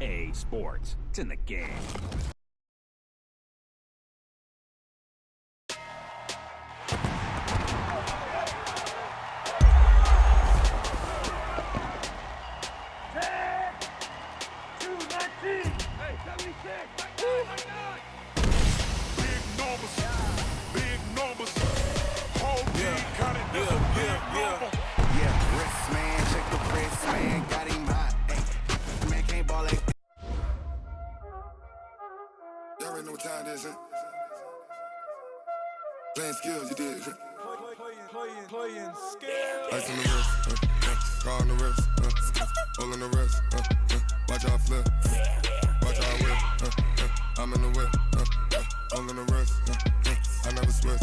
A Sports. It's in the game. Playing skills, you did. Playing skills. Ice on the wrist, car on the wrist, all on the wrist. Watch how I flip, watch how I whip. I'm in the whip, all on the wrist. I never switch.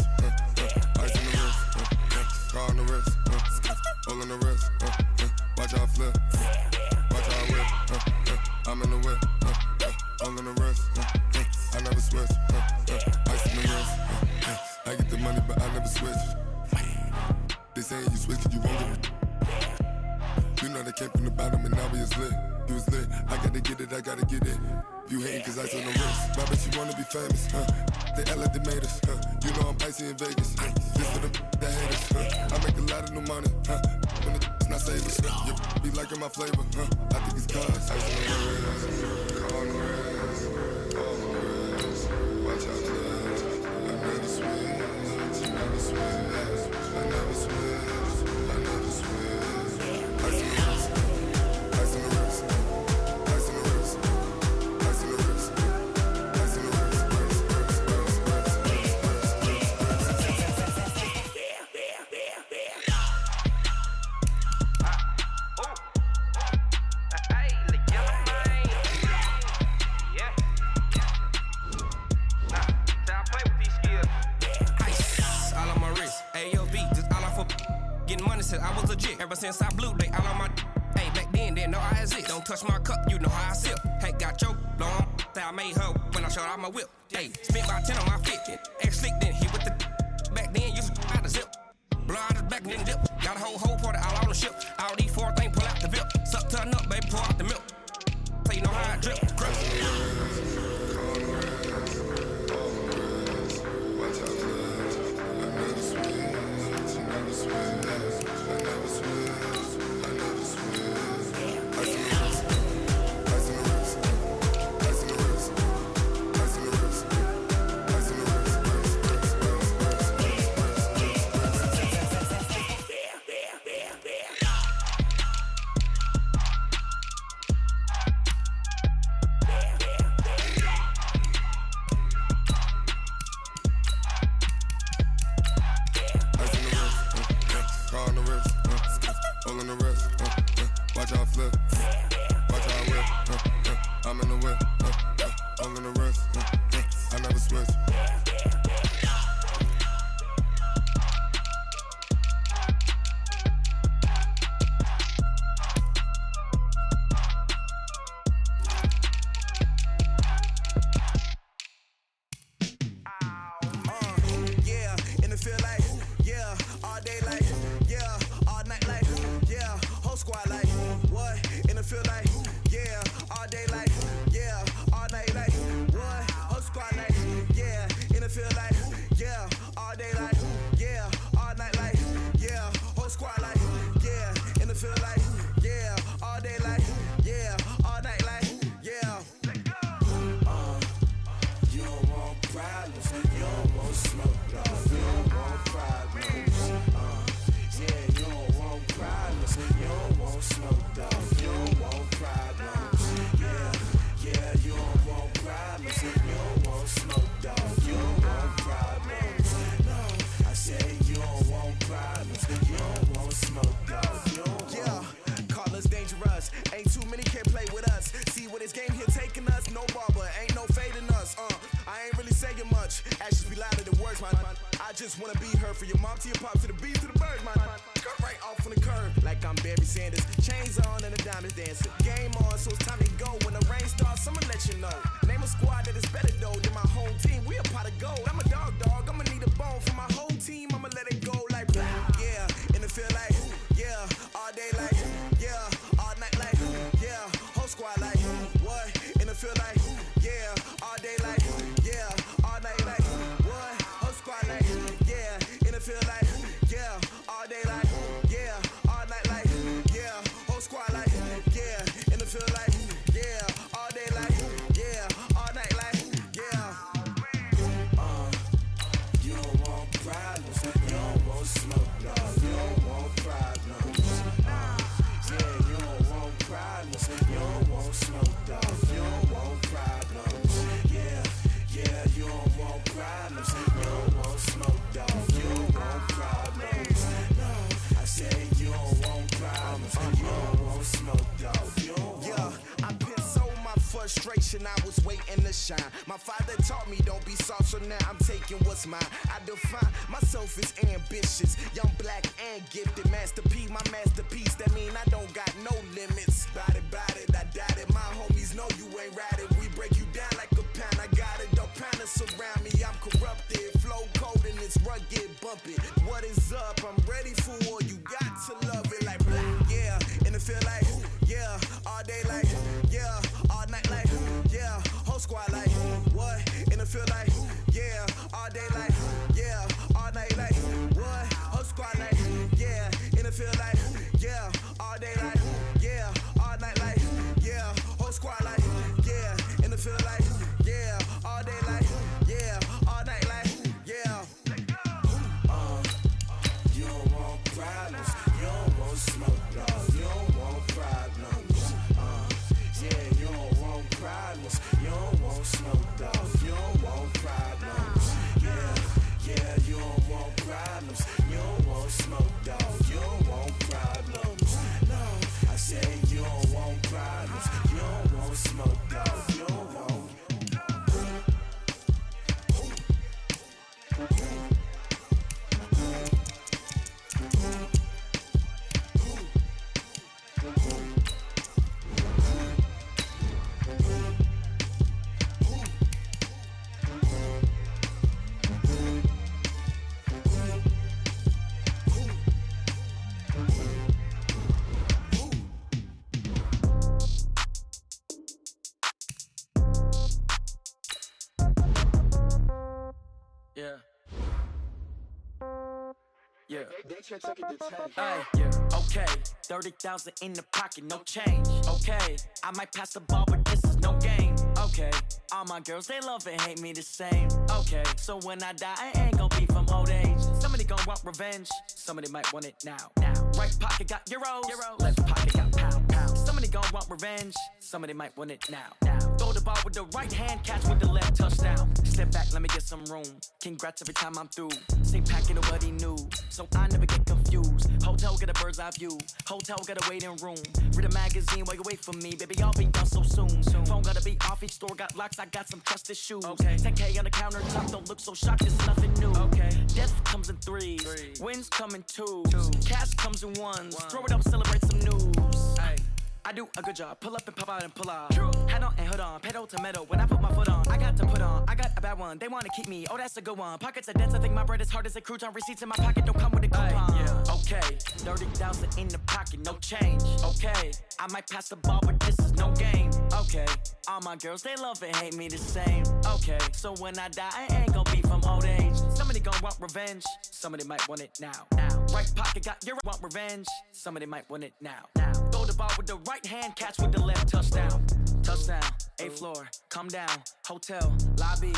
Ice on the wrist, car on the wrist, all on the wrist. Watch how I flip, watch how I whip. I'm in the whip, all on the wrist. I never switch. Ice on the wrist. I get the money, but I never switch. They saying you switch, you won't get it. You know they came from the bottom and now we is lit. You was lit, I gotta get it, I gotta get it. You hating cause ice on the wrist. My bitch, you wanna be famous, They act like they made us, You know I'm icy in Vegas, This for the that hate us, I make a lot of new money, When it's not savers, You be liking my flavor, I think it's cause ice on the wrist, car on the wrist, all on the wrist. Watch out, cuz I never switch. I never switch. I never switch. I never switch. Ice on the wrist. Ice on the wrist. Ice on the wrist. Ice on the wrist. Ice on the wrist. I was legit ever since I blew they all on my. Hey, back then didn't know I exist. Don't touch my cup, you know how I sip. Hey, got your long that I made her when I showed out my whip. Hey, spent about 10 on my fit. X slick then hit with the. Back then used to out the zip. Blow out his back then dip. Got a whole party all on the ship. All these 4 things pull out the VIP. Suck turn up, baby, pour out the milk. So you know how I drip. just wanna be her. For your mom to your pop to the beat to the birds, man. Cut right off on the curb like I'm Barry Sanders. Chains on and the diamonds dancing. Game on, so it's time to go. When the rain starts, I'ma let you know. Name a squad that is better though than my home team. We a pot of gold. I'm a dog. I'ma need a bone for my whole team. I'ma let it go like yeah. And it feel like yeah. All day like yeah. All night like yeah. Whole squad like what? generation, I was waiting to shine. My father taught me don't be soft, so now I'm taking what's mine. I define myself as ambitious, young, black, and gifted. Master P, my masterpiece, that mean I don't got no limits. Bout it, I doubt it. My homies know you ain't ride it. We break you down like a pound. I got it, don't pound us around me. I'm corrupted, flow cold and it's rugged, bump it. What is up? I'm ready for war. You got to love it like black, yeah. And it feel like, yeah. All day like, yeah. All night like, yeah. Whole squad like, what? And it feel like, yeah. All day like, yeah. All night like, what? Whole squad like, yeah. And it feel like, yeah. All day like, yeah. All night like, yeah. Whole squad like, yeah. And it feel like, yeah. All day like, yeah. All night like, yeah. You don't want problems. You don't want smoke, dog. You don't want problems. Yeah, you don't want problems. You don't want smoke, dog. You don't want problems. Yeah, you don't want problems. You don't want smoke, dog. You don't want problems. No, I said you don't want problems. You don't want smoke, dog. You don't want. Yeah. Hey, yeah. Okay, 30,000 in the pocket, no change. Okay, I might pass the ball, but this is no game. Okay, all my girls, they love and hate me the same. Okay, so when I die, I ain't gon' be from old age. Somebody gon' want revenge, somebody might want it now. Right pocket got euros, left pocket got pound. Somebody gon' want revenge, somebody might want it now. Throw the ball with the right hand, catch with the left, touchdown. Step back, let me get some room. Congrats every time I'm through. Same packet of what he knew, so I never get confused. Hotel get a bird's eye view, hotel got a waiting room. Read a magazine while you wait for me, baby, I'll be done so soon. Phone gotta be off, each store got locks, I got some trusted shoes. Okay, 10K on the countertop, don't look so shocked, it's nothing new. Okay, death comes in threes, wins come in twos, cash comes in ones. Throw it up, celebrate some news. Ay. I do a good job, pull up and pop out and pull out. Hat on and hood on, pedal to metal. When I put my foot on, I got to put on. I got a bad one, they wanna keep me. Oh, that's a good one. Pockets are dense, I think my bread is hard as a crouton. Receipts in my pocket don't come with a coupon. Yeah. Okay, 30,000 in the pocket, no change. Okay, I might pass the ball, but this is no game. Okay, all my girls, they love and hate me the same. Okay, so when I die, I ain't gon' be from old age. Somebody gon' want revenge, somebody might want it now. Right pocket got your want revenge, somebody might want it now. Throw the ball with the right hand, catch with the left, touchdown. Touchdown, 8th floor, come down, hotel, lobby.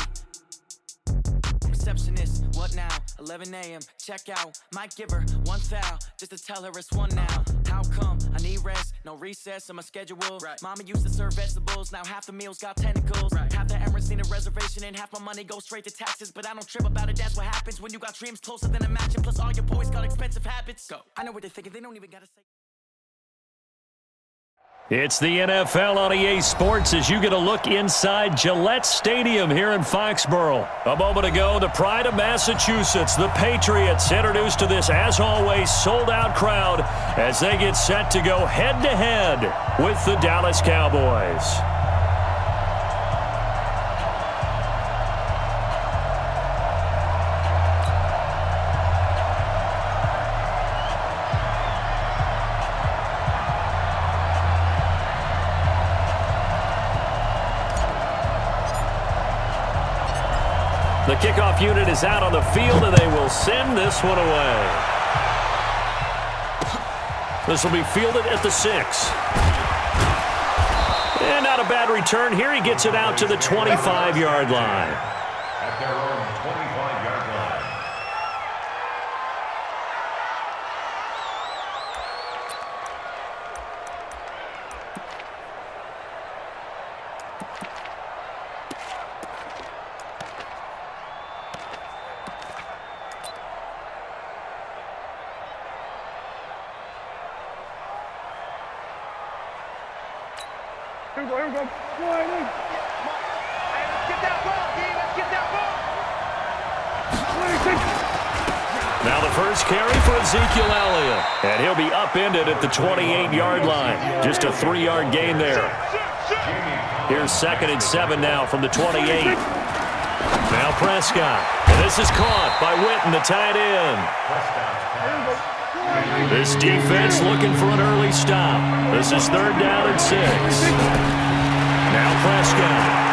Receptionist, what now? 11 a.m., check out. Might give her one foul, just to tell her it's one now. How come? I need rest, no recess in my schedule. Right. Mama used to serve vegetables, now half the meals got tentacles. Right. Half the Emirates need a reservation and half my money goes straight to taxes. But I don't trip about it, that's what happens when you got dreams closer than a match. And plus all your boys got expensive habits. Go. I know what they're thinking, they don't even gotta say. It's the NFL on EA Sports as you get a look inside Gillette Stadium here in Foxborough. A moment ago, the pride of Massachusetts, the Patriots, introduced to this, as always, sold-out crowd as they get set to go head-to-head with the Dallas Cowboys. The kickoff unit is out on the field, and they will send this one away. This will be fielded at the 6. And not a bad return here. He gets it out to the 25-yard line. At their own 25-yard line. Here we go. One, Now the first carry for Ezekiel Elliott. And he'll be upended at the 28-yard line. Just a 3-yard gain there. Here's 2nd and 7 now from the 28. Now Prescott. And this is caught by Witten, the tight end. This defense looking for an early stop. This is 3rd down and 6. Now Prescott.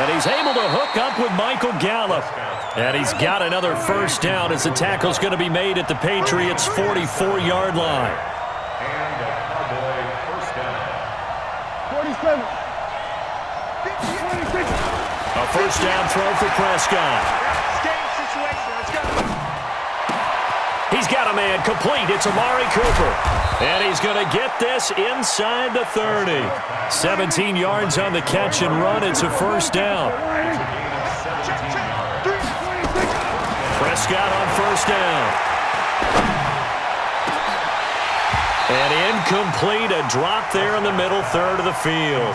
And he's able to hook up with Michael Gallup. And he's got another first down as the tackle's going to be made at the Patriots' 44-yard line. And a Cowboy first down. 47. A first down throw for Prescott. He's got a man complete. It's Amari Cooper. And he's going to get this inside the 30. 17 yards on the catch and run. It's a first down. Prescott on first down. And incomplete. A drop there in the middle third of the field.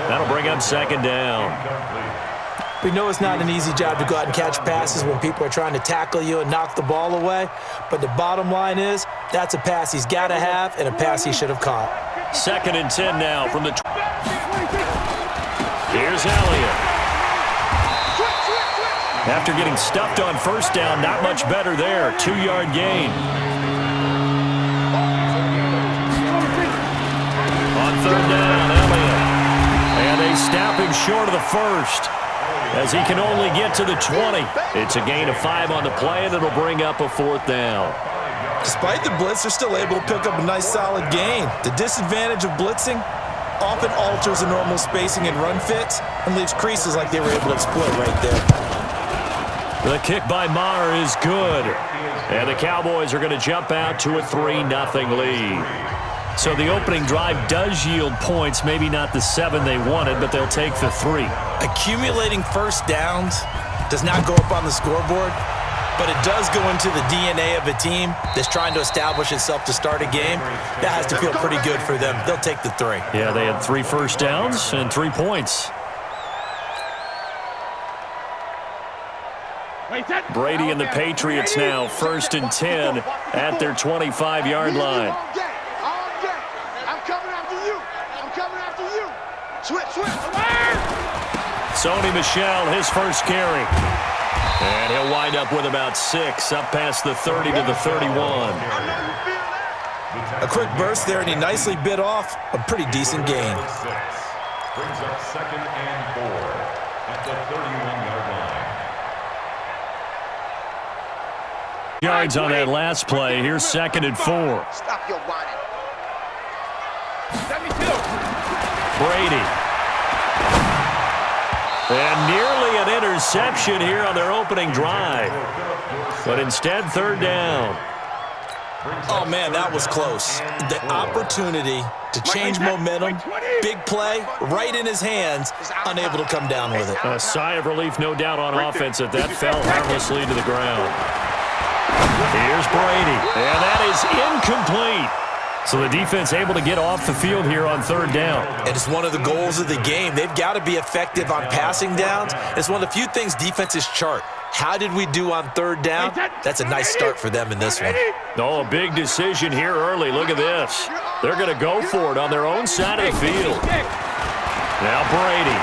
That'll bring up 2nd down. We know it's not an easy job to go out and catch passes when people are trying to tackle you and knock the ball away. But the bottom line is, that's a pass he's got to have and a pass he should have caught. 2nd and 10 now from the... Here's Elliott. After getting stuffed on first down, not much better there. 2-yard gain. On 3rd down, Elliott. And they stop him short of the first, as he can only get to the 20. It's a gain of 5 on the play, and it'll bring up a 4th down. Despite the blitz, they're still able to pick up a nice solid gain. The disadvantage of blitzing often alters the normal spacing and run fits and leaves creases like they were able to exploit right there. The kick by Maher is good. And the Cowboys are going to jump out to a 3-0 lead. So the opening drive does yield points, maybe not the 7 they wanted, but they'll take the 3. Accumulating first downs does not go up on the scoreboard, but it does go into the DNA of a team that's trying to establish itself to start a game. That has to feel pretty good for them. They'll take the 3. Yeah, they had 3 first downs and 3 points. Brady and the Patriots now 1st and 10 at their 25-yard line. Sony Michel, his first carry. And he'll wind up with about 6, up past the 30 to the 31. A quick burst there, and he nicely bit off a pretty decent gain. Brings up 2nd and 4 at the 31-yard line. Yards on that last play. Here's 2nd and 4. Stop your whining. Brady. And nearly an interception here on their opening drive. But instead, 3rd down. Oh, man, that was close. The opportunity to change momentum, big play, right in his hands, unable to come down with it. A sigh of relief, no doubt, on offense that fell harmlessly to the ground. Here's Brady, and that is incomplete. So the defense able to get off the field here on 3rd down. And it's one of the goals of the game. They've got to be effective on passing downs. It's one of the few things defenses chart. How did we do on 3rd down? That's a nice start for them in this one. Oh, a big decision here early. Look at this. They're going to go for it on their own side of the field. Now Brady.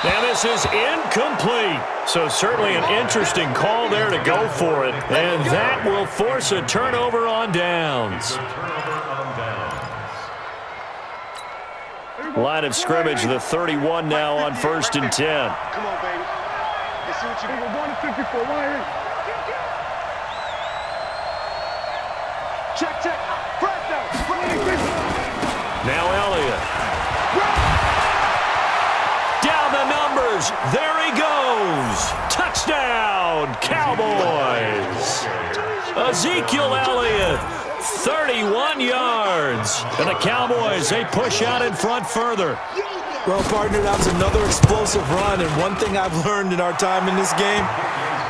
And this is incomplete. So certainly an interesting call there to go for it. And that will force a turnover on downs. Line of scrimmage, the 31 now on 1st and 10. Come on, baby. Let's see what you do. 154, right here. Check. Now Elliott. Down the numbers. There he goes. Touchdown, Cowboys. Ezekiel Elliott, 31 yards. And the Cowboys, they push out in front further. Well, partner, that was another explosive run. And one thing I've learned in our time in this game,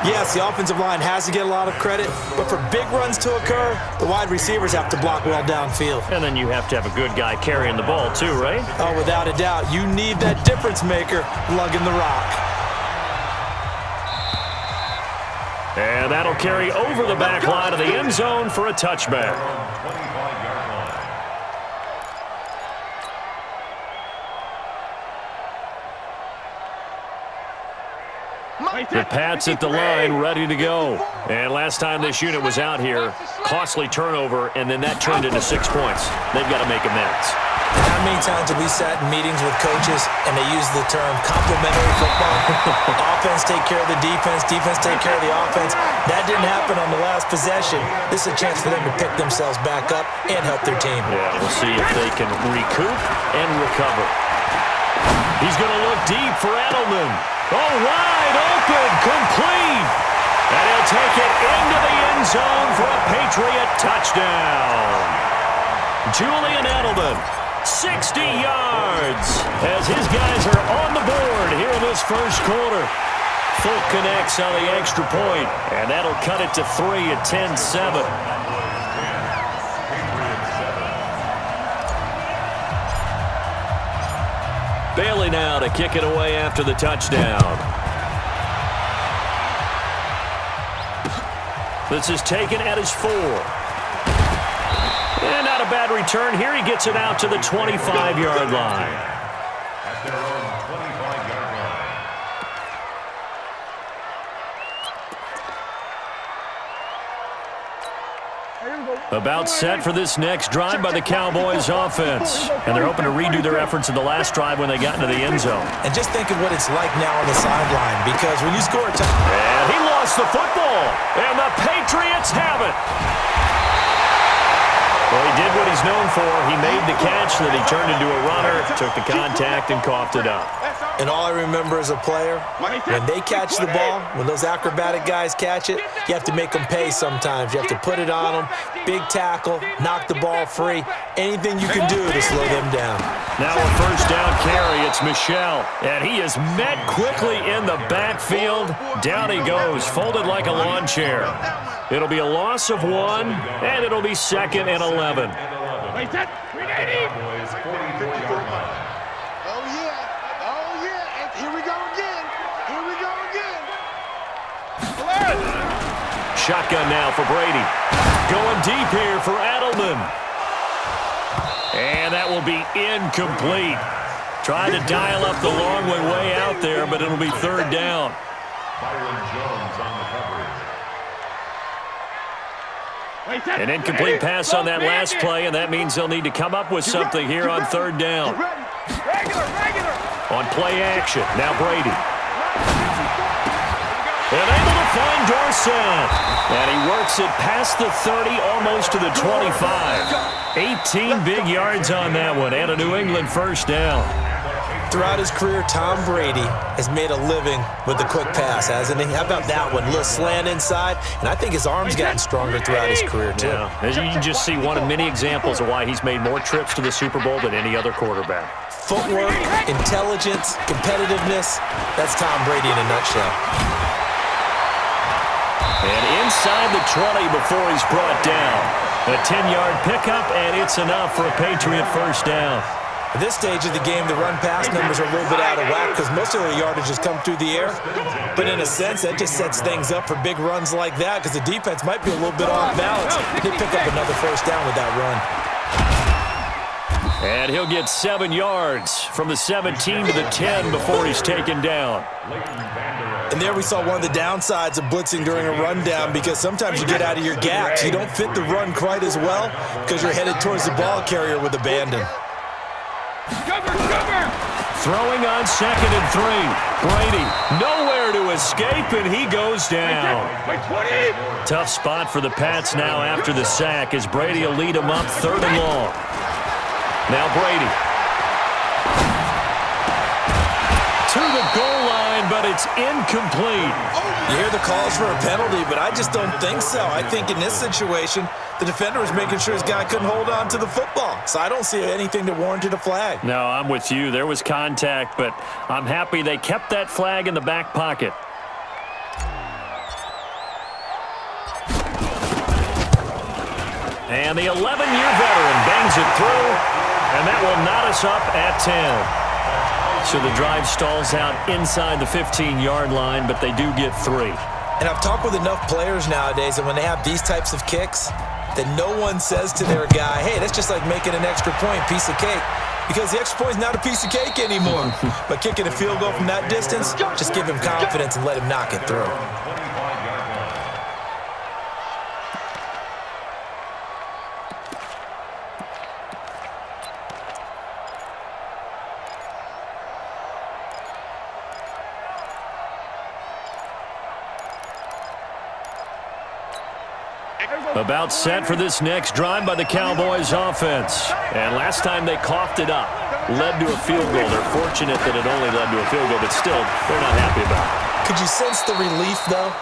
yes, the offensive line has to get a lot of credit, but for big runs to occur, the wide receivers have to block well downfield. And then you have to have a good guy carrying the ball too, right? Oh, without a doubt. You need that difference maker lugging the rock. And that'll carry over the back line of the end zone for a touchback. The Pats at the line, ready to go. And last time this unit was out here, costly turnover, and then that turned into 6 points. They've got to make amends. How many times have we sat in meetings with coaches and they use the term complementary football? Offense take care of the defense, defense take care of the offense. That didn't happen on the last possession. This is a chance for them to pick themselves back up and help their team. Yeah, we'll see if they can recoup and recover. He's going to look deep for Edelman. Oh, wide open, complete. And he'll take it into the end zone for a Patriot touchdown. Julian Edelman, 60 yards, as his guys are on the board here in this first quarter. Folk connects on the extra point, and that'll cut it to 3 at 10-7. Bailey now to kick it away after the touchdown. This is taken at his 4. And not a bad return here. He gets it out to the 25-yard line. At their own 25-yard line. About set for this next drive by the Cowboys offense. And they're hoping to redo their efforts in the last drive when they got into the end zone. And just think of what it's like now on the sideline, because when you score a touchdown. And he lost the football. And the Patriots have it. Well, he did what he's known for. He made the catch, then he turned into a runner, took the contact, and coughed it up. And all I remember as a player, when they catch the ball, when those acrobatic guys catch it, you have to make them pay sometimes. You have to put it on them, big tackle, knock the ball free, anything you can do to slow them down. Now a first down carry, it's Michel, and he is met quickly in the backfield. Down he goes, folded like a lawn chair. It'll be a loss of 1, and it'll be 2nd and 11. Wait, that 380. Cowboys 44-yard line. Oh, yeah. And here we go again. Shotgun now for Brady. Going deep here for Edelman. And that will be incomplete. Trying to dial up the long way out there, but it'll be 3rd down. Byron Jones on the coverage. An incomplete pass on that last play, and that means they'll need to come up with something here on 3rd down. On play action, now Brady. And able to find Dorsett. And he works it past the 30, almost to the 25. 18 big yards on that one, and a New England first down. Throughout his career, Tom Brady has made a living with the quick pass, hasn't he? How about that one? A little slant inside, and I think his arm's gotten stronger throughout his career, too. Yeah, as you can just see one of many examples of why he's made more trips to the Super Bowl than any other quarterback. Footwork, intelligence, competitiveness, that's Tom Brady in a nutshell. And inside the 20 before he's brought down. A 10-yard pickup, and it's enough for a Patriot first down. At this stage of the game, the run-pass numbers are a little bit out of whack because most of the yardage has come through the air. But in a sense, that just sets things up for big runs like that because the defense might be a little bit off balance. They pick up another first down with that run. And he'll get 7 yards from the 17 to the 10 before he's taken down. And there we saw one of the downsides of blitzing during a rundown because sometimes you get out of your gaps. You don't fit the run quite as well because you're headed towards the ball carrier with abandon. Throwing on 2nd and 3. Brady nowhere to escape, and he goes down. Tough spot for the Pats now after the sack as Brady will lead them up 3rd and long. Now Brady. To the goal line, but it's incomplete. You hear the calls for a penalty, but I just don't think so. I think in this situation, the defender was making sure his guy couldn't hold on to the football. So I don't see anything that warranted a flag. No, I'm with you. There was contact, but I'm happy they kept that flag in the back pocket. And the 11-year veteran bangs it through, and that will knot us up at 10. So the drive stalls out inside the 15-yard line, but they do get 3. And I've talked with enough players nowadays, and when they have these types of kicks, that no one says to their guy, hey, that's just like making an extra point, piece of cake. Because the extra point is not a piece of cake anymore. But kicking a field goal from that distance, just give him confidence and let him knock it through. About set for this next drive by the Cowboys offense. And last time they coughed it up, led to a field goal. They're fortunate that it only led to a field goal, but still, they're not happy about it. Could you sense the relief, though,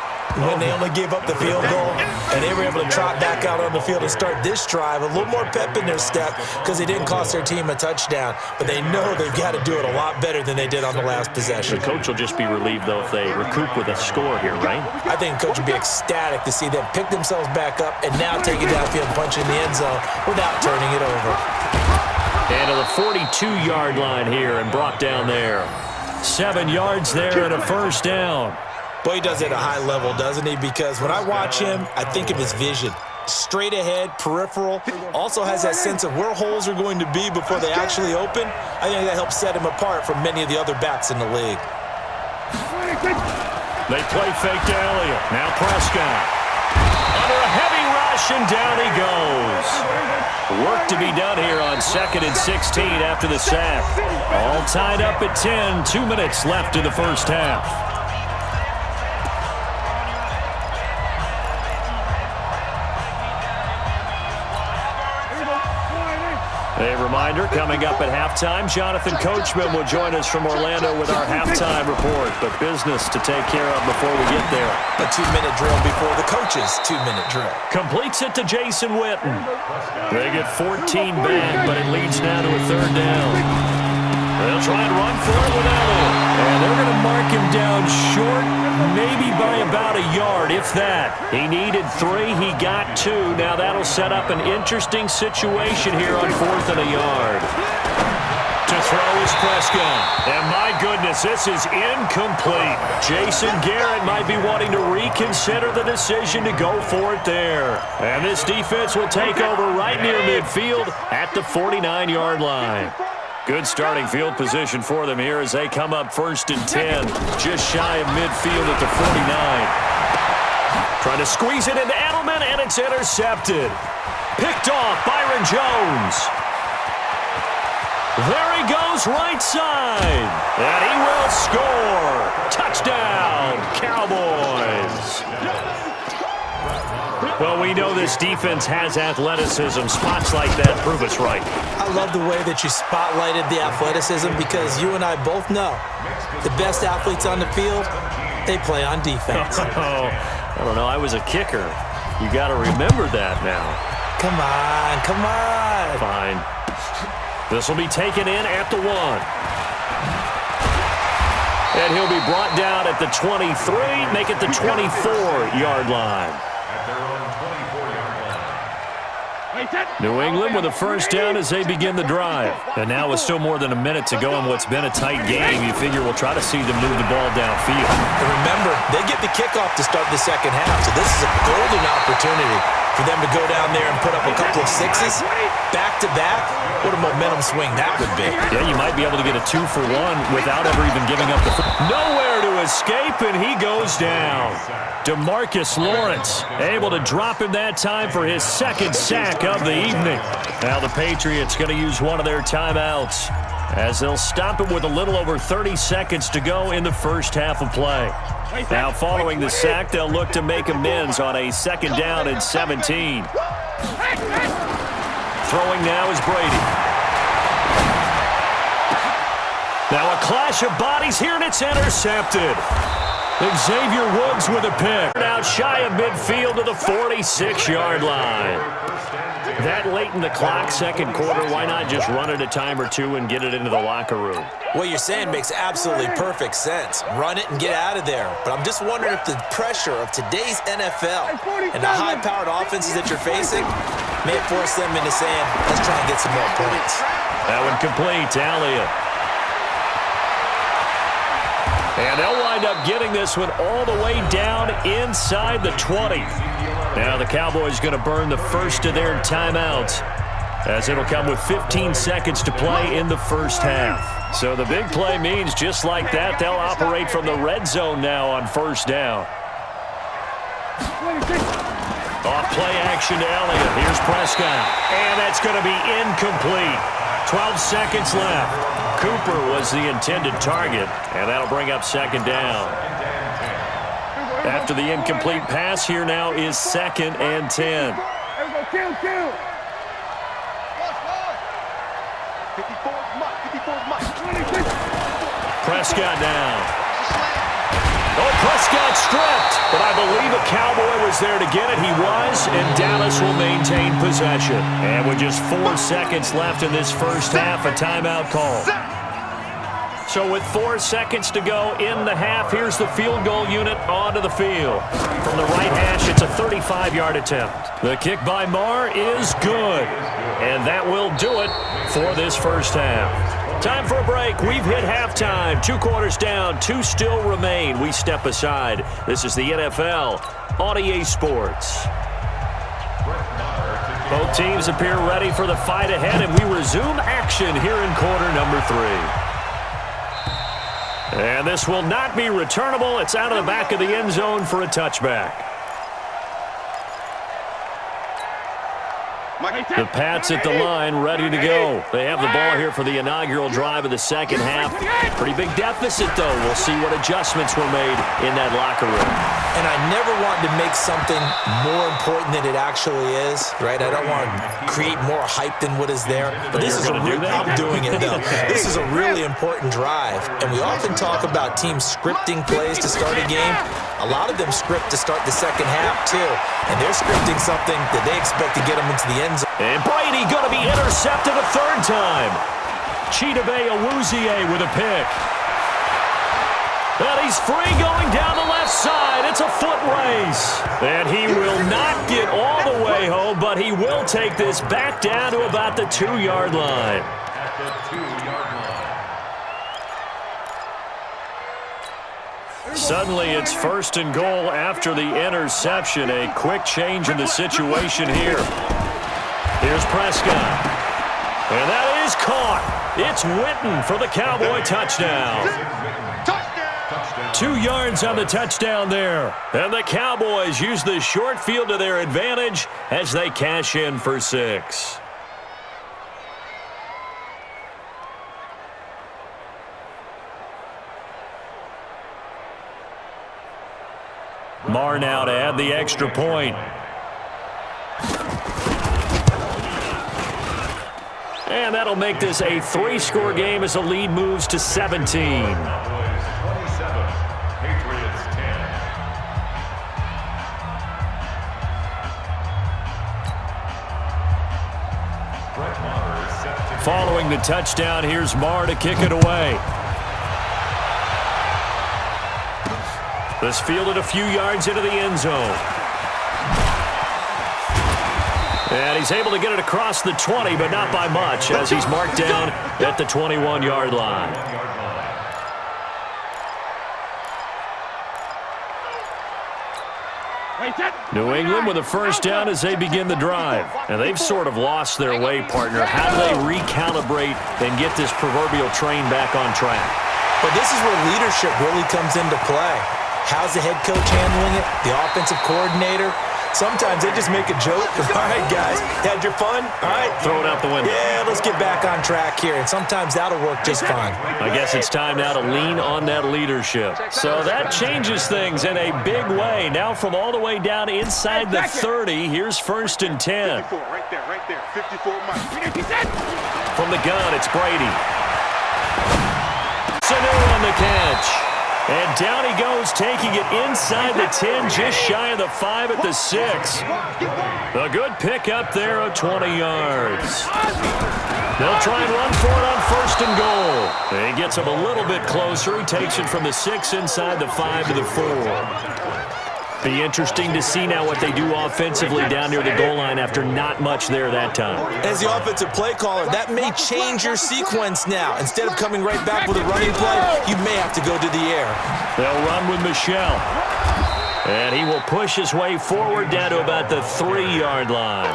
when they only gave up the field goal and they were able to trot back out on the field and start this drive? A little more pep in their step because they didn't cost their team a touchdown, but they know they've got to do it a lot better than they did on the last possession. The coach will just be relieved, though, if they recoup with a score here, right? I think the coach will be ecstatic to see them pick themselves back up and now take it downfield and punch in the end zone without turning it over. And to the 42-yard line here and brought down there. 7 yards there and a first down. Boy, he does it at a high level, doesn't he? Because when I watch him, I think of his vision. Straight ahead, peripheral. Also has that sense of where holes are going to be before they actually open. I think that helps set him apart from many of the other backs in the league. They play fake to Elliott. Now Prescott. Under a heavy rush, and down he goes. Work to be done here on 2nd and 16 after the sack. All tied up at 10. 2 minutes left in the first half. A reminder, coming up at halftime, Jonathan Coachman will join us from Orlando with our halftime report. But business to take care of before we get there. A 2-minute drill before the coach's 2-minute drill. Completes it to Jason Witten. They get 14 back, but it leads now to a 3rd down. They'll try and run for it with Elliott. And they're going to mark him down short, maybe by about a yard, if that. He needed 3. He got 2. Now that'll set up an interesting situation here on 4th and a yard. To throw is Prescott. And my goodness, this is incomplete. Jason Garrett might be wanting to reconsider the decision to go for it there. And this defense will take over right near midfield at the 49-yard line. Good starting field position for them here as they come up 1st and 10, just shy of midfield at the 49. Trying to squeeze it into Edelman, and it's intercepted. Picked off Byron Jones. There he goes, right side. And he will score. Touchdown, Cowboys. Well, we know this defense has athleticism. Spots like that prove us right. I love the way that you spotlighted the athleticism because you and I both know the best athletes on the field, they play on defense. Oh, I don't know. I was a kicker. You got to remember that now. Come on, come on. Fine. This will be taken in at the 1. And he'll be brought down at the 23, make it the 24-yard line. New England with a first down as they begin the drive. And now with still more than a minute to go in what's been a tight game, you figure we'll try to see them move the ball downfield. And remember, they get the kickoff to start the second half, so this is a golden opportunity for them to go down there and put up a couple of 6s back-to-back. What a momentum swing that would be. Yeah, you might be able to get a 2-for-1 without ever even giving up the nowhere to escape, and he goes down. DeMarcus Lawrence able to drop him that time for his 2nd sack of the evening. Now the Patriots going to use one of their timeouts as they'll stop it with a little over 30 seconds to go in the first half of play. Now following the sack, they'll look to make amends on a 2nd down and 17. Throwing now is Brady. Now a clash of bodies here, and it's intercepted. Xavier Woods with a pick. Out shy of midfield to the 46-yard line. That late in the clock, 2nd quarter, why not just run it a time or two and get it into the locker room? What you're saying makes absolutely perfect sense. Run it and get out of there. But I'm just wondering if the pressure of today's NFL and the high-powered offenses that you're facing may force them into saying, let's try and get some more points. That one complete to Elliott. And they'll wind up getting this one all the way down inside the 20. Now the Cowboys going to burn the first of their timeouts, as it'll come with 15 seconds to play in the first half. So the big play means just like that, they'll operate from the red zone now on first down. Off play action to Elliott. Here's Prescott. And that's going to be incomplete. 12 seconds left. Cooper was the intended target, and that'll bring up second down. After the incomplete pass, here now is 2nd and 10. Prescott down. Oh, Prescott stripped, but I believe a Cowboy was there to get it. He was, and Dallas will maintain possession. And with just 4 seconds left in this first half, a timeout call. So with 4 seconds to go in the half, here's the field goal unit onto the field. From the right hash, it's a 35-yard attempt. The kick by Marr is good, and that will do it for this first half. Time for a break. We've hit halftime. 2 quarters down, 2 still remain. We step aside. This is the NFL on EA Sports. Both teams appear ready for the fight ahead, and we resume action here in quarter number 3. And this will not be returnable. It's out of the back of the end zone for a touchback. The Pats at the line, ready to go. They have the ball here for the inaugural drive of the second half. Pretty big deficit, though. We'll see what adjustments were made in that locker room. And I never want to make something more important than it actually is, right? I don't want to create more hype than what is there. But this is I'm doing it, though. This is a really important drive. And we often talk about teams scripting plays to start a game. A lot of them script to start the second half, too. And they're scripting something that they expect to get them into the end zone. And Brady going to be intercepted a 3rd time. Chidobe Awuzie with a pick. And he's free going down the left side. It's a foot race. And he will not get all the way home, but he will take this back down to about the 2-yard line. At the 2-yard line. Suddenly it's 1st and goal after the interception. A quick change in the situation here. Here's Prescott. And that is caught. It's Witten for the Cowboy touchdown. 2 yards on the touchdown there. And the Cowboys use the short field to their advantage as they cash in for 6. Marr now to add the extra point. And that'll make this a 3-score game as the lead moves to 17. 27, Patriots 10. Following the touchdown, here's Marr to kick it away. This fielded a few yards into the end zone. And he's able to get it across the 20, but not by much, as he's marked down at the 21-yard line. New England with a first down as they begin the drive. And they've sort of lost their way, partner. How do they recalibrate and get this proverbial train back on track? But this is where leadership really comes into play. How's the head coach handling it? The offensive coordinator? Sometimes they just make a joke. All right, guys, had your fun? All right. Throw it out the window. Yeah, let's get back on track here. And sometimes that'll work just fine. I guess it's time now to lean on that leadership. So that changes things in a big way. Now from all the way down inside the 30, here's 1st and 10. 54, right there, 54 miles. From the gun, it's Brady. Sanu on the catch. And down he goes, taking it inside the 10, just shy of the 5 at the 6. A good pick up there of 20 yards. They'll try and run for it on 1st and goal. He gets him a little bit closer. He takes it from the 6 inside the 5 to the 4. Be interesting to see now what they do offensively down near the goal line after not much there that time. As the offensive play caller, that may change your sequence now. Instead of coming right back with a running play, you may have to go to the air. They'll run with Michelle. And he will push his way forward down to about the 3-yard line.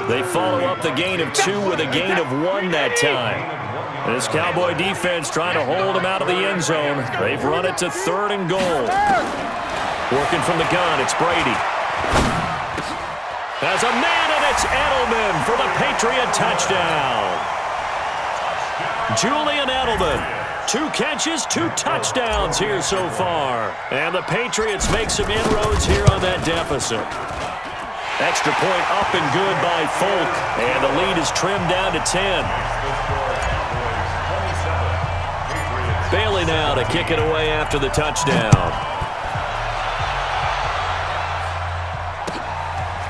They follow up the gain of 2 with a gain of 1 that time. This Cowboy defense trying to hold him out of the end zone. They've run it to 3rd and goal. Working from the gun, it's Brady. As a man, and it's Edelman for the Patriot touchdown. Julian Edelman, 2 catches, 2 touchdowns here so far. And the Patriots make some inroads here on that deficit. Extra point up and good by Folk. And the lead is trimmed down to 10. Bailey now to kick it away after the touchdown.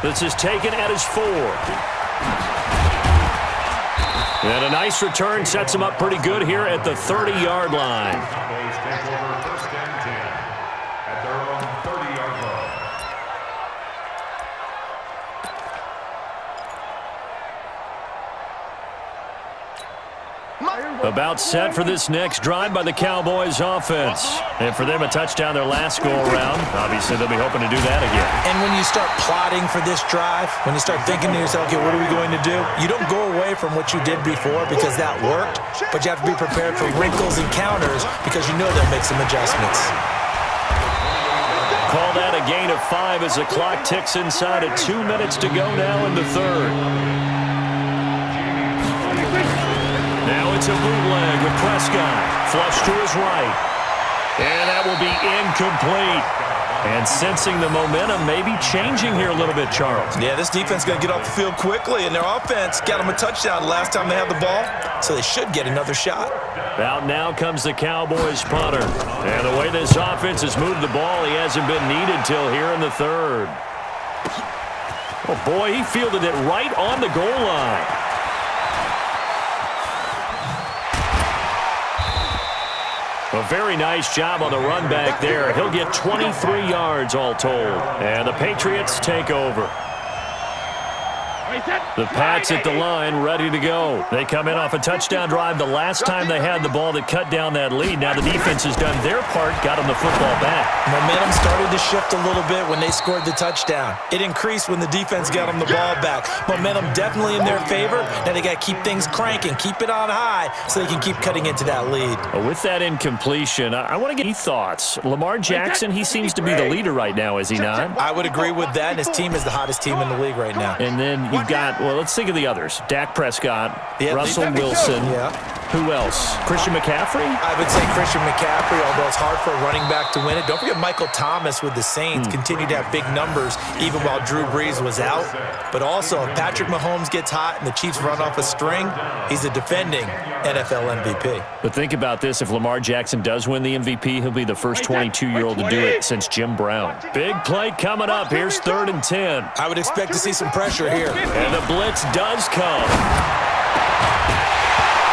This is taken at his 4. And a nice return sets him up pretty good here at the 30-yard line. Cowboys take over 1st and 10 at their own 30-yard line. About set for this next drive by the Cowboys offense. And for them, a touchdown their last go-around. Obviously, they'll be hoping to do that again. And when you start plotting for this drive, when you start thinking to yourself, okay, what are we going to do? You don't go away from what you did before because that worked, but you have to be prepared for wrinkles and counters because you know they'll make some adjustments. Call that a gain of 5 as the clock ticks inside at 2 minutes to go now in the 3rd. Now it's a bootleg with Prescott. Flush to his right. And that will be incomplete. And sensing the momentum maybe changing here a little bit, Charles. Yeah, this defense is going to get off the field quickly, and their offense got them a touchdown last time they had the ball, so they should get another shot. Out now comes the Cowboys punter. And the way this offense has moved the ball, he hasn't been needed till here in the 3rd. Oh, boy, he fielded it right on the goal line. A very nice job on the run back there. He'll get 23 yards all told. And the Patriots take over. The Pats at the line, ready to go. They come in off a touchdown drive the last time they had the ball that cut down that lead. Now the defense has done their part, got them the football back. Momentum started to shift a little bit when they scored the touchdown. It increased when the defense got them the ball back. Momentum definitely in their favor. Now they got to keep things cranking, keep it on high so they can keep cutting into that lead. With that incompletion, I want to get your thoughts. Lamar Jackson, he seems to be the leader right now, is he not? I would agree with that. His team is the hottest team in the league right now. And then you've got, well, let's think of the others. Dak Prescott, Russell Wilson. Who else? Christian McCaffrey? I would say Christian McCaffrey, although it's hard for a running back to win it. Don't forget Michael Thomas with the Saints continued to have big numbers even while Drew Brees was out. But also, if Patrick Mahomes gets hot and the Chiefs run off a string, he's a defending NFL MVP. But think about this. If Lamar Jackson does win the MVP, he'll be the first 22-year-old to do it since Jim Brown. Big play coming up. Here's 3rd and 10. I would expect to see some pressure here. And the blitz does come.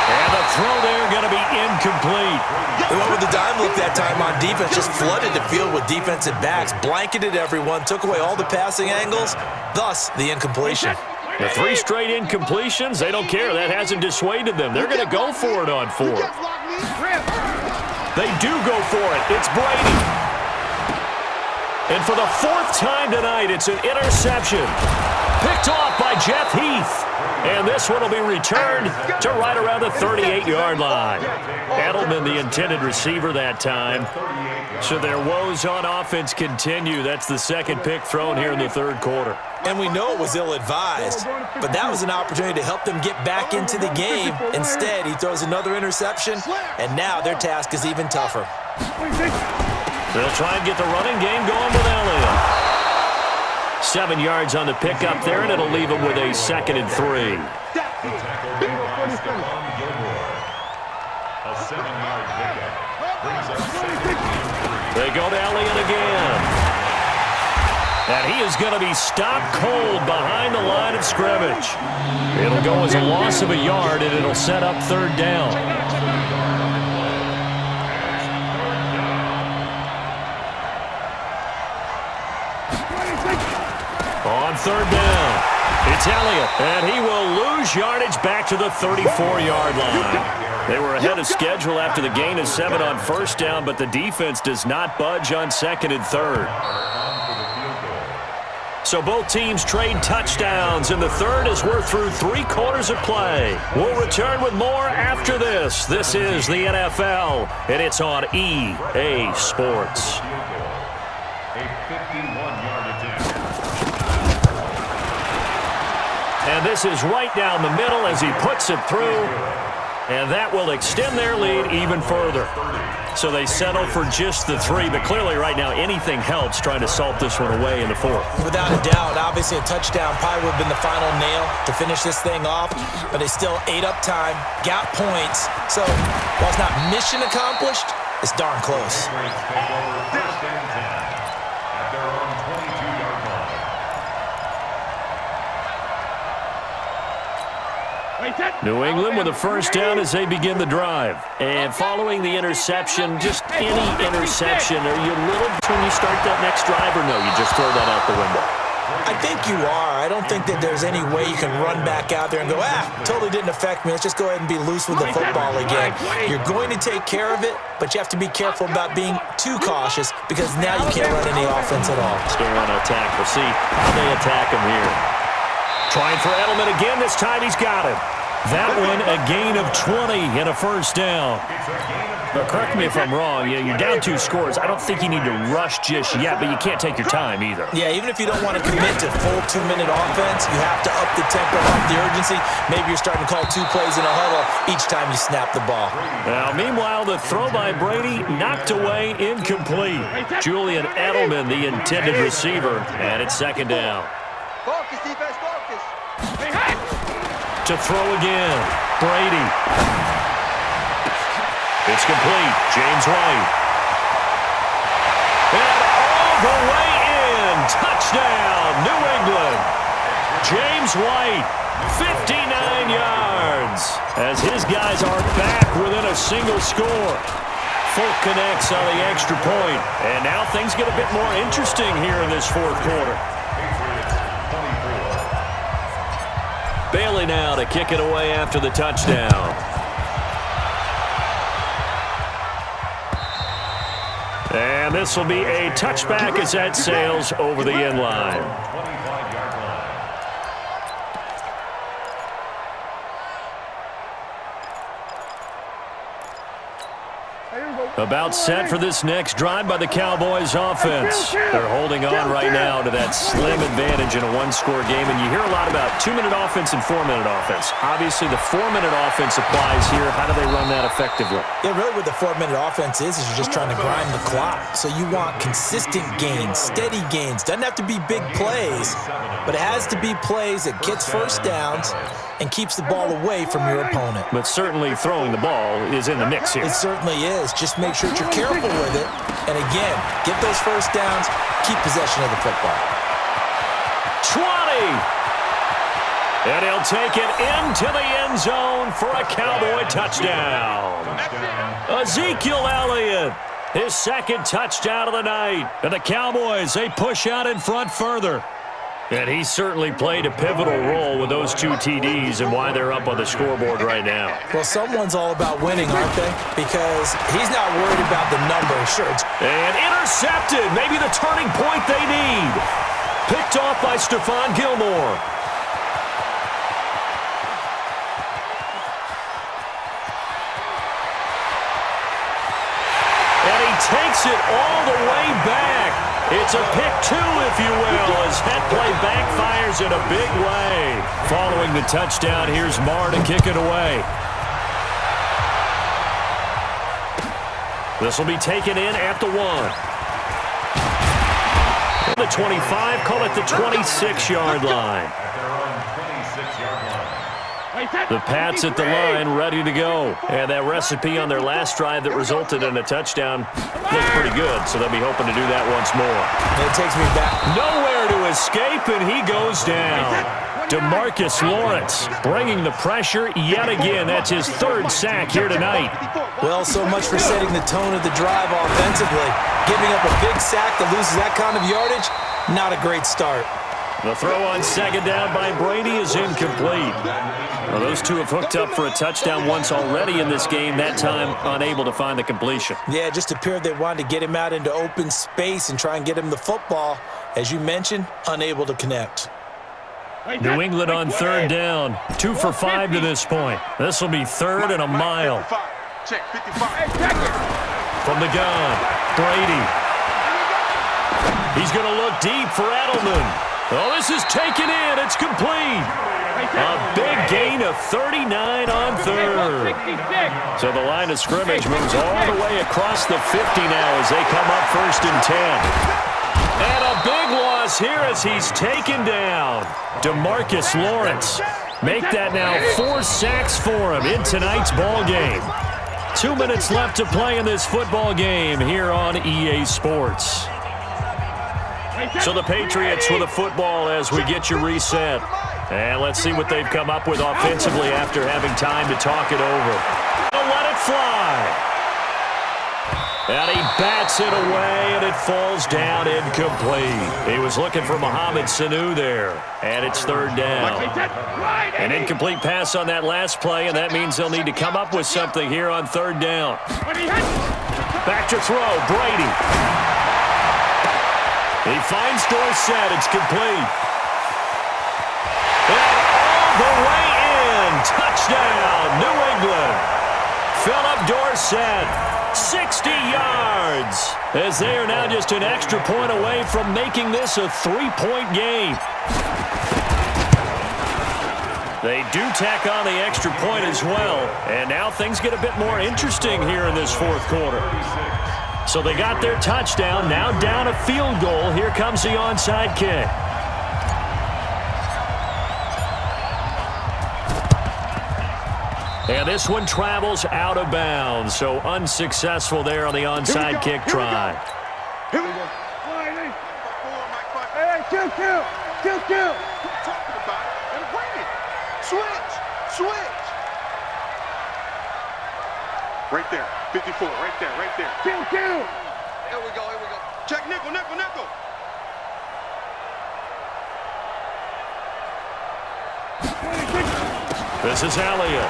And the throw there going to be incomplete. They went with the dime look that time on defense, just flooded the field with defensive backs, blanketed everyone, took away all the passing angles, thus the incompletion. The 3 straight incompletions, they don't care. That hasn't dissuaded them. They're going to go for it on 4. They do go for it. It's Brady. And for the 4th time tonight, it's an interception. Picked off by Jeff Heath. And this one will be returned to right around the 38-yard line. Edelman, the intended receiver that time. So their woes on offense continue. That's the 2nd pick thrown here in the 3rd quarter. And we know it was ill-advised, but that was an opportunity to help them get back into the game. Instead, he throws another interception, and now their task is even tougher. They'll try and get the running game going with Elliott. 7 yards on the pickup there, and it'll leave them with a 2nd and 3. They go to Elliott again. And he is going to be stopped cold behind the line of scrimmage. It'll go as a loss of a yard, and it'll set up 3rd down. On third down, it's Elliott, and he will lose yardage back to the 34-yard line. They were ahead of schedule after the gain of 7 on first down, but the defense does not budge on second and third. So both teams trade touchdowns in the third as we're through 3 quarters of play. We'll return with more after this. This is the NFL, and it's on EA Sports. A 51-yard attempt. And this is right down the middle as he puts it through, and that will extend their lead even further. So they settle for just the 3, but clearly right now anything helps trying to salt this one away in the fourth. Without a doubt, obviously a touchdown probably would have been the final nail to finish this thing off, but they still ate up time, got points. So while it's not mission accomplished, it's darn close. Take over first and 10 at their own 22-yard line. New England with a first down as they begin the drive. And following the interception, just any interception, are you a little when you start that next drive, or no, you just throw that out the window? I think you are. I don't think that there's any way you can run back out there and go, totally didn't affect me. Let's just go ahead and be loose with the football again. You're going to take care of it, but you have to be careful about being too cautious because now you can't run any offense at all. Stay on attack. We'll see how they attack him here. Trying for Edelman again. This time he's got it. That one, a gain of 20 and a first down. But correct me if I'm wrong. You're down 2 scores. I don't think you need to rush just yet, but you can't take your time either. Yeah, even if you don't want to commit to full 2-minute offense, you have to up the tempo, up the urgency. Maybe you're starting to call 2 plays in a huddle each time you snap the ball. Now, meanwhile, the throw by Brady knocked away, incomplete. Julian Edelman, the intended receiver, and it's second down. Focus, defense, focus. To throw again, Brady. It's complete, James White. And all the way in, touchdown, New England. James White, 59 yards, as his guys are back within a single score. Folk connects on the extra point, and now things get a bit more interesting here in this fourth quarter. Bailey now to kick it away after the touchdown. And this will be a touchback as that sails over the end line. About set for this next drive by the Cowboys offense. They're holding on right now to that slim advantage in a 1-score game, and you hear a lot about 2-minute offense and 4-minute offense. Obviously, the 4-minute offense applies here. How do they run that effectively? Yeah, really what the 4-minute offense is you're just trying to grind the clock. So you want consistent gains, steady gains. Doesn't have to be big plays, but it has to be plays that gets first downs and keeps the ball away from your opponent. But certainly throwing the ball is in the mix here. It certainly is. Just make sure that you're careful with it. And again, get those first downs, keep possession of the football. 20! And he'll take it into the end zone for a Cowboy touchdown. Ezekiel Elliott, his second touchdown of the night. And the Cowboys, they push out in front further. And he certainly played a pivotal role with those 2 TDs and why they're up on the scoreboard right now. Well, someone's all about winning, aren't they? Because he's not worried about the number. Sure. And intercepted. Maybe the turning point they need. Picked off by Stephon Gilmore. And he takes it all the way back. It's a pick 2, if you will, as that play backfires in a big way. Following the touchdown, here's Marr to kick it away. This will be taken in at the 1. The 25, call it the 26-yard line. The Pats at the line, ready to go. And that recipe on their last drive that resulted in a touchdown looked pretty good, so they'll be hoping to do that once more. It takes me back. Nowhere to escape, and he goes down. DeMarcus Lawrence bringing the pressure yet again. That's his 3rd sack here tonight. Well, so much for setting the tone of the drive offensively. Giving up a big sack that loses that kind of yardage, not a great start. The throw on second down by Brady is incomplete. Well, those two have hooked up for a touchdown once already in this game, that time unable to find the completion. Yeah, it just appeared they wanted to get him out into open space and try and get him the football. As you mentioned, unable to connect. New England on third down. 2 for 5 to this point. This will be third and a mile. Check 55. From the gun, Brady. He's going to look deep for Edelman. Oh, this is taken in. It's complete. A big gain of 39 on third. So the line of scrimmage moves all the way across the 50 now as they come up 1st and 10. And a big loss here as he's taken down. DeMarcus Lawrence. Make that now 4 sacks for him in tonight's ball game. 2 minutes left to play in this football game here on EA Sports. So the Patriots with a football as we get you reset. And let's see what they've come up with offensively after having time to talk it over. They'll let it fly. And he bats it away, and it falls down incomplete. He was looking for Mohamed Sanu there, and it's third down. An incomplete pass on that last play, and that means they'll need to come up with something here on third down. Back to throw, Brady. He finds Dorsett. It's complete. And all the way in. Touchdown, New England. Philip Dorsett, 60 yards. As they are now just an extra point away from making this a 3-point game. They do tack on the extra point as well. And now things get a bit more interesting here in this fourth quarter. So they got their touchdown, now down a field goal. Here comes the onside kick. And this one travels out of bounds, so unsuccessful there on the onside kick try. Here we go. Hey, kill. Talking about it. And bring it. Switch. Right there. 54, right there. Kill. Here we go. Check nickel. This is Elliott.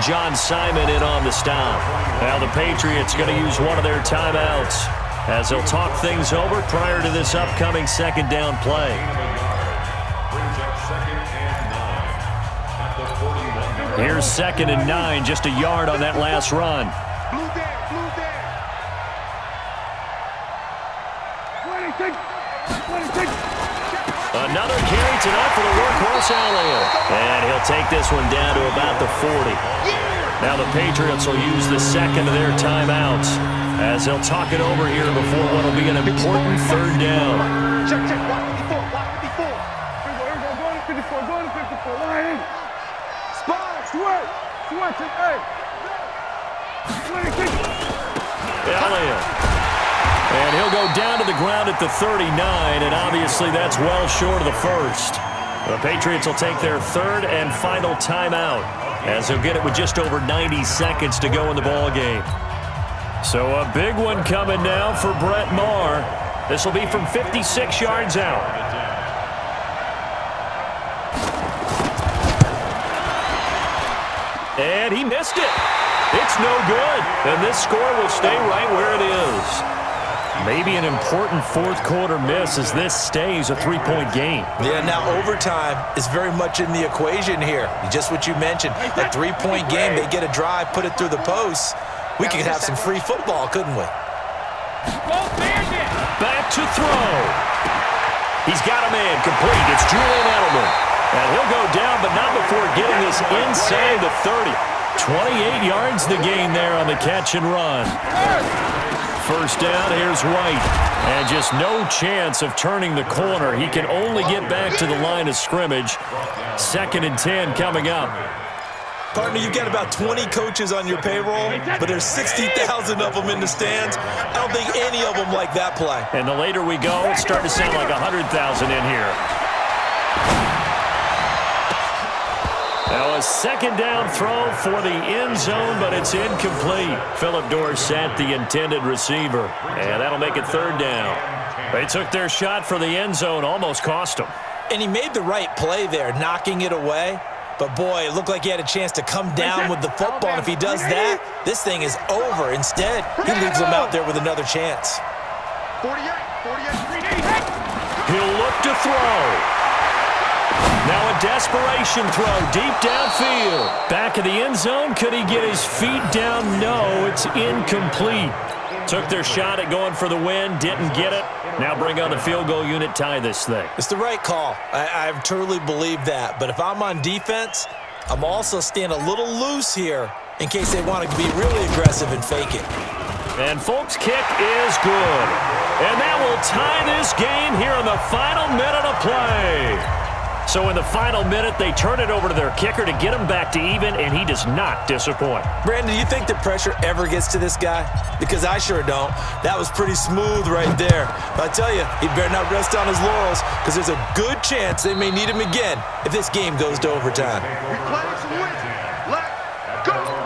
John Simon in on the stop. Now the Patriots going to use one of their timeouts as they'll talk things over prior to this upcoming second down play. Here's 2nd and 9, just a yard on that last run. Blue there. 26. Another carry tonight for the workhorse Elliott. And he'll take this one down to about the 40. Now the Patriots will use the second of their timeouts as they'll talk it over here before what will be an important third down. Check. Watch 54. Here we go. Going to 54. Line in. Switch it. Hey. 26. Elliott. And he'll go down to the ground at the 39, and obviously that's well short of the first. The Patriots will take their third and final timeout as they'll get it with just over 90 seconds to go in the ball game. So a big one coming now for Brett Maher. This will be from 56 yards out. And he missed it. It's no good. And this score will stay right where it is. Maybe an important fourth quarter miss as this stays a 3-point game. Yeah, now overtime is very much in the equation here. Just what you mentioned, a 3-point game, they get a drive, put it through the posts. We could have some free football, couldn't we? Back to throw. He's got a man complete. It's Julian Edelman. And he'll go down, but not before getting this inside the 30. 28 yards the gain there on the catch and run. First down, here's White. And just no chance of turning the corner. He can only get back to the line of scrimmage. 2nd and 10 coming up. Partner, you've got about 20 coaches on your payroll, but there's 60,000 of them in the stands. I don't think any of them like that play. And the later we go, it's starting to sound like 100,000 in here. Now a second down throw for the end zone, but it's incomplete. Philip Dorsett, the intended receiver. And that'll make it third down. They took their shot for the end zone, almost cost them. And he made the right play there, knocking it away. But, boy, it looked like he had a chance to come down with the football. And if he does that, this thing is over. Instead, he leaves him out there with another chance. 48, 3D. He'll look to throw. Now a desperation throw deep downfield. Back of the end zone. Could he get his feet down? No, it's incomplete. Took their shot at going for the win, didn't get it. Now bring on the field goal unit, tie this thing. It's the right call. I truly believe that. But if I'm on defense, I'm also staying a little loose here in case they want to be really aggressive and fake it. And Folk's kick is good. And that will tie this game here in the final minute of play. So in the final minute, they turn it over to their kicker to get him back to even, and he does not disappoint. Brandon, do you think the pressure ever gets to this guy? Because I sure don't. That was pretty smooth right there. But I tell you, he better not rest on his laurels because there's a good chance they may need him again if this game goes to overtime. Replaying some wins. Let's go.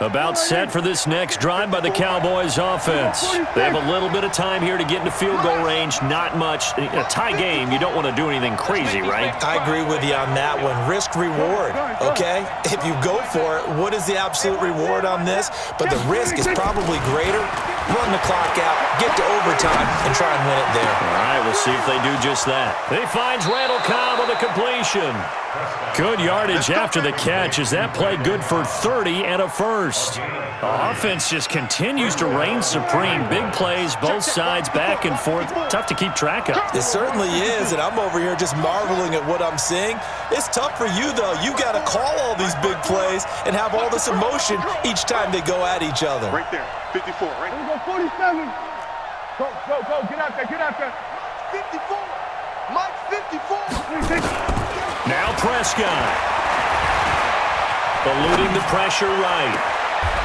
About set for this next drive by the Cowboys offense. They have a little bit of time here to get into field goal range. Not much. In a tie game, you don't want to do anything crazy, right? I agree with you on that one. Risk reward, okay? If you go for it, what is the absolute reward on this? But the risk is probably greater. Run the clock out, get to overtime, and try and win it there. All right, we'll see if they do just that. He finds Randall Cobb on the completion. Good yardage after the catch. Is that play good for 30 and a first? The offense just continues to reign supreme. Big plays, both sides, back and forth. Tough to keep track of. It certainly is, and I'm over here just marveling at what I'm seeing. It's tough for you, though. You got to call all these big plays and have all this emotion each time they go at each other. Right there, 54, right? Here we go, 47. Go, get out there. 54. Mike, 54. Now Prescott. Eluding the pressure right.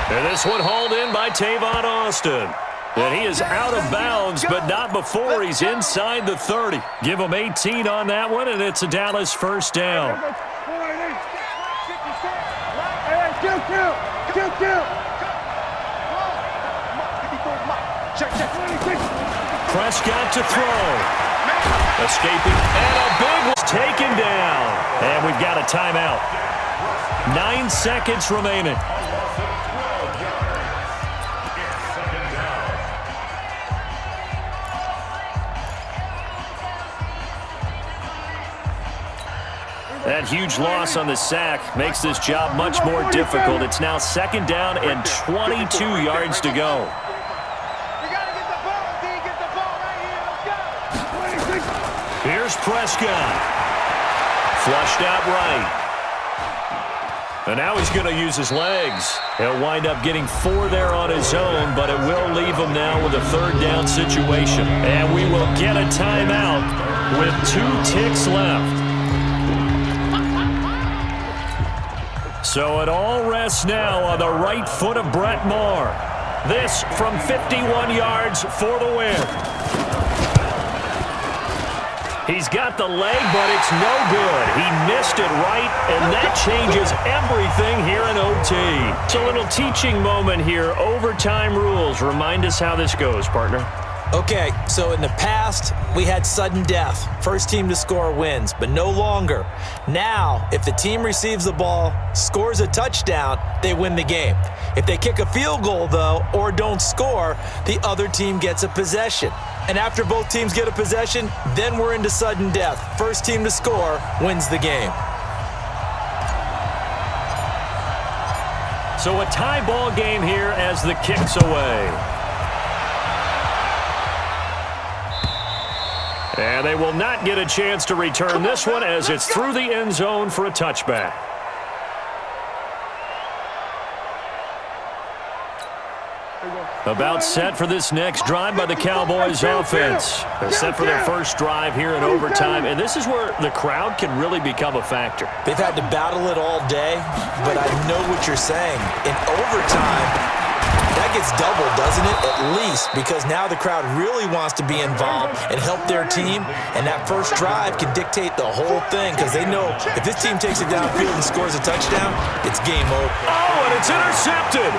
And this one hauled in by Tavon Austin. And he is out of bounds, but not before he's inside the 30. Give him 18 on that one, and it's a Dallas first down. Prescott to throw. Escaping, and a big one's taken down. And we've got a timeout. 9 seconds remaining. That huge loss on the sack makes this job much more difficult. It's now second down and 22 yards to go. Here's Prescott. Flushed out right. And now he's going to use his legs. He'll wind up getting 4 there on his own, but it will leave him now with a third down situation. And we will get a timeout with 2 ticks left. So it all rests now on the right foot of Brett Maher. This from 51 yards for the win. He's got the leg, but it's no good. He missed it right, and that changes everything here in OT. It's a little teaching moment here. Overtime rules. Remind us how this goes, partner. Okay, so in the past, we had sudden death. First team to score wins, but no longer. Now, if the team receives the ball, scores a touchdown, they win the game. If they kick a field goal, though, or don't score, the other team gets a possession. And after both teams get a possession, then we're into sudden death. First team to score wins the game. So a tie ball game here as the kick's away. And they will not get a chance to return this one as it's through the end zone for a touchback. About set for this next drive by the Cowboys offense. They're set for their first drive here in overtime, and this is where the crowd can really become a factor. They've had to battle it all day, but I know what you're saying. In overtime, that gets doubled, doesn't it? At least, because now the crowd really wants to be involved and help their team, and that first drive can dictate the whole thing because they know if this team takes it downfield and scores a touchdown, it's game over. Oh, and it's intercepted.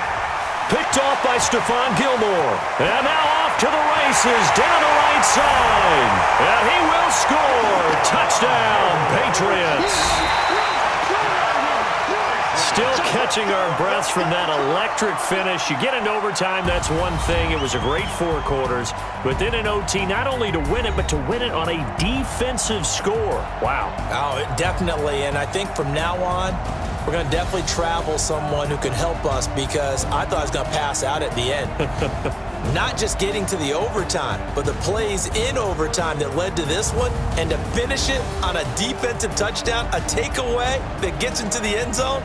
Picked off by Stephon Gilmore. And now off to the races down the right side. And he will score. Touchdown, Patriots. Still catching our breaths from that electric finish. You get into overtime, that's one thing. It was a great 4 quarters. But then in OT, not only to win it, but to win it on a defensive score. Wow. Oh, definitely. And I think from now on, we're going to definitely travel someone who can help us because I thought I was going to pass out at the end. Not just getting to the overtime, but the plays in overtime that led to this one, and to finish it on a defensive touchdown, a takeaway that gets into the end zone,